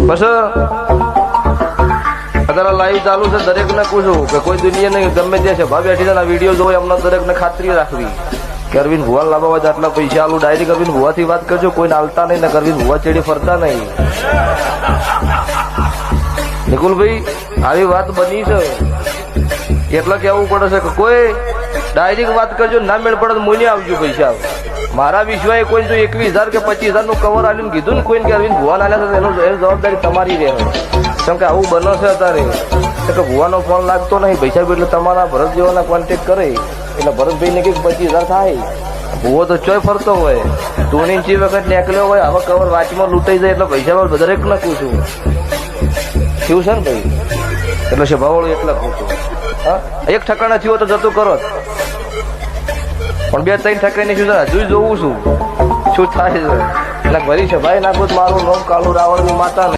બસ અત્યારે લાઈવ ચાલુ છે, દરેક ને પૂછું કે કોઈ દુનિયા નહીં ગમે તે છે ભાઈ બેઠી છે વિડીયો જોઈ, અમને દરેક ને ખાતરી રાખવી કે અરવિંદ ભુવા લાવવા હોય આટલા પૈસા આલું, ડાયરેક્ટ અરવિંદ ભુવા થી વાત કરજો, કોઈને આલતા નહીં ને અરવિંદ ભુવા ચેડી ફરતા નહીં. નિકુલભાઈ આવી વાત બની છે એટલે કેવું પડે છે કે કોઈ ડાયરેક્ટ વાત કરજો, ના મેળ પડે તો મોઈને આવજો પૈસા. મારા વિશ્વાએ કોઈ જો 21,000 કે 25,000 નું કવર આલીને કીધું ને કોઈને કે અરવિંદ ભુવા આલ્યા છે, એની જવાબદારી તમારી રહે. કેમ કે આવું બને છે અત્યારે કે ભુવાનો ફોન લાગતો નહીં, પૈસા એટલે તમારા ભરત જેવાના કોન્ટેક્ટ કરે એટલે ભરતભાઈને કંઈક 25,000 થાય. ભુવો તો ચોય ફરતો હોય, 2 ઇંચી વખત નીકળ્યો હોય, આવા કવર વાંચમાં લૂંટાઈ જાય એટલે પૈસા દરેક ને પૂછું થયું છે ને ભાઈ, એટલે છે ભાવળું એટલે પૂછું. હા, એક ઠકાણા થયું તો જતું કરો, પણ 2-3 ઠકાઈ શું છે હજુ જોવું છું શું થાય છે. એટલે ભરી છે ભાઈ નાખું મારું નામ કાળુ રાવણની માતા.